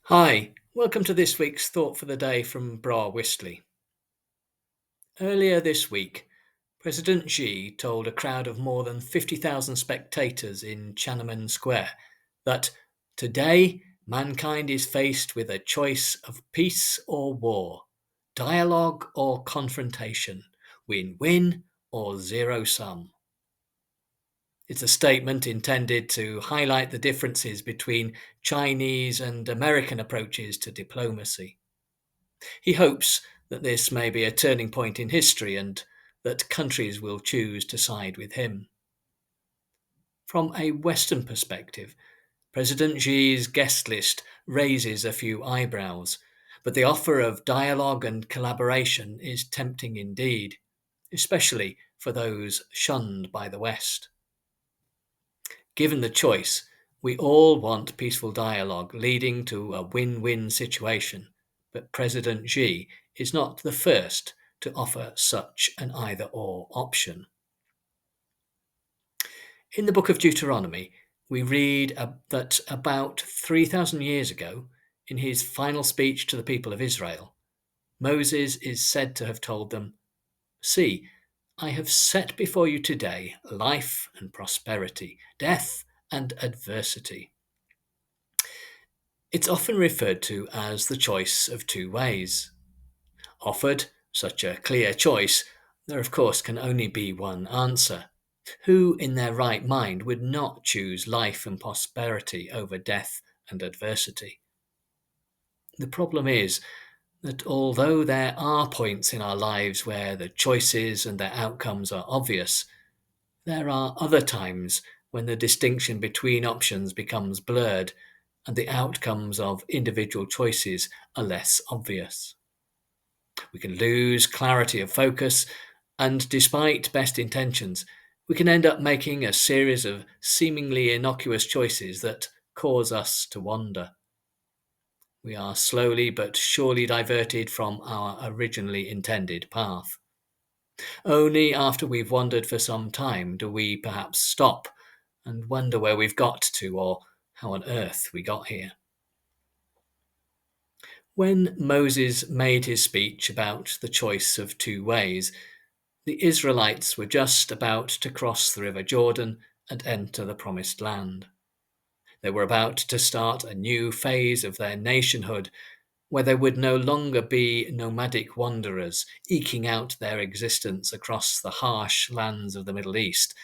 Hi, welcome to this week's Thought for the Day from Bra Wistley. Earlier this week, President Xi told a crowd of more than 50,000 spectators in Tiananmen Square that today mankind is faced with a choice of peace or war, dialogue or confrontation, win-win or zero sum. It's a statement intended to highlight the differences between Chinese and American approaches to diplomacy. He hopes that this may be a turning point in history and that countries will choose to side with him. From a Western perspective, President Xi's guest list raises a few eyebrows, but the offer of dialogue and collaboration is tempting indeed, especially for those shunned by the West. Given the choice, we all want peaceful dialogue leading to a win-win situation, but President Xi is not the first to offer such an either-or option. In the book of Deuteronomy, we read that about 3,000 years ago, in his final speech to the people of Israel, Moses is said to have told them, "See, I have set before you today life and prosperity, death and adversity." It's often referred to as the choice of two ways. Offered such a clear choice, there of course can only be one answer. Who in their right mind would not choose life and prosperity over death and adversity? The problem is that although there are points in our lives where the choices and their outcomes are obvious, there are other times when the distinction between options becomes blurred and the outcomes of individual choices are less obvious. We can lose clarity of focus, and despite best intentions, we can end up making a series of seemingly innocuous choices that cause us to wander. We are slowly but surely diverted from our originally intended path. Only after we've wandered for some time do we perhaps stop and wonder where we've got to or how on earth we got here. When Moses made his speech about the choice of two ways, the Israelites were just about to cross the River Jordan and enter the Promised Land. They were about to start a new phase of their nationhood where they would no longer be nomadic wanderers eking out their existence across the harsh lands of the Middle East,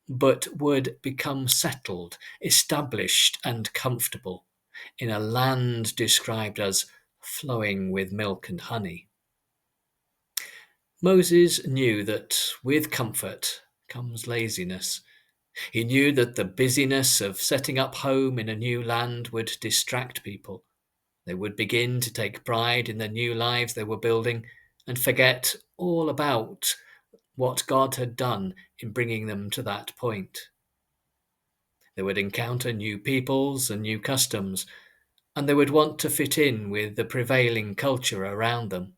but would become settled, established, and comfortable in a land described as flowing with milk and honey. Moses knew that with comfort comes laziness. He knew that the busyness of setting up home in a new land would distract people. They would begin to take pride in the new lives they were building and forget all about what God had done in bringing them to that point. They would encounter new peoples and new customs, and they would want to fit in with the prevailing culture around them.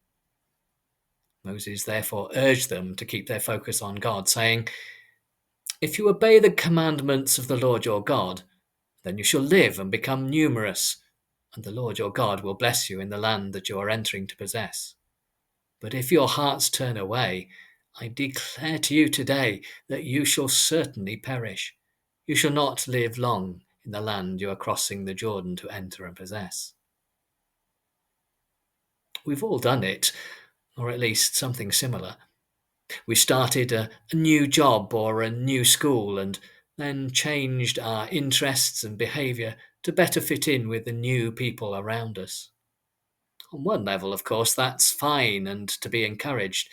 Moses therefore urged them to keep their focus on God, saying, "If you obey the commandments of the Lord your God, then you shall live and become numerous, and the Lord your God will bless you in the land that you are entering to possess. But if your hearts turn away, I declare to you today that you shall certainly perish. You shall not live long in the land you are crossing the Jordan to enter and possess." We've all done it, or at least something similar. We started a new job or a new school and then changed our interests and behaviour to better fit in with the new people around us. On one level, of course, that's fine and to be encouraged.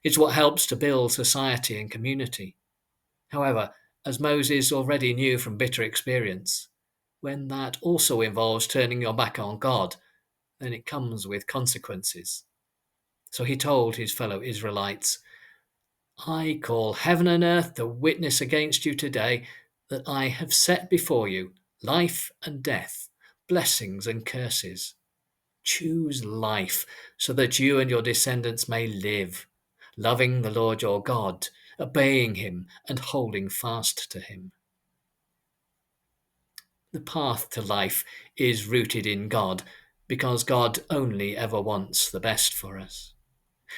It's what helps to build society and community. However, as Moses already knew from bitter experience, when that also involves turning your back on God, then it comes with consequences. So he told his fellow Israelites, "I call heaven and earth to witness against you today that I have set before you life and death, blessings and curses. Choose life so that you and your descendants may live, loving the Lord your God, obeying him and holding fast to him." The path to life is rooted in God, because God only ever wants the best for us.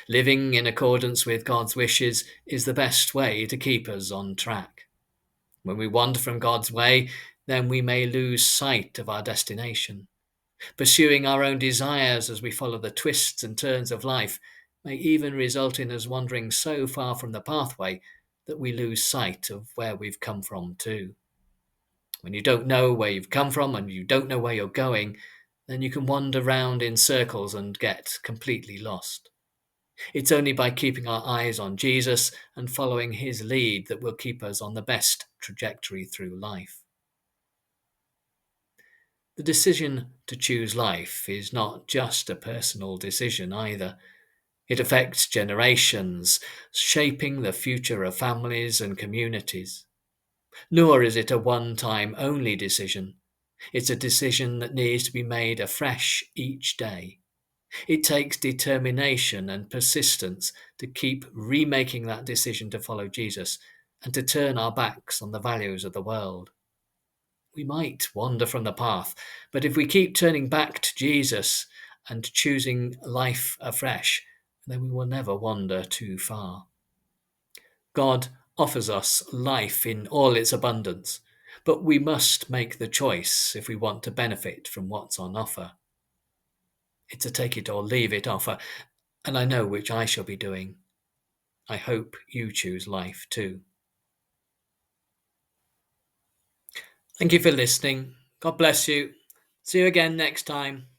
Living in accordance with God's wishes is the best way to keep us on track. When we wander from God's way, then we may lose sight of our destination. Pursuing our own desires as we follow the twists and turns of life may even result in us wandering so far from the pathway that we lose sight of where we've come from too. When you don't know where you've come from and you don't know where you're going, then you can wander round in circles and get completely lost. It's only by keeping our eyes on Jesus and following his lead that will keep us on the best trajectory through life. The decision to choose life is not just a personal decision either. It affects generations, shaping the future of families and communities. Nor is it a one-time only decision. It's a decision that needs to be made afresh each day. It takes determination and persistence to keep remaking that decision to follow Jesus and to turn our backs on the values of the world. We might wander from the path, but if we keep turning back to Jesus and choosing life afresh, then we will never wander too far. God offers us life in all its abundance, but we must make the choice if we want to benefit from what's on offer. It's a take it or leave it offer, and I know which I shall be doing. I hope you choose life too. Thank you for listening. God bless you. See you again next time.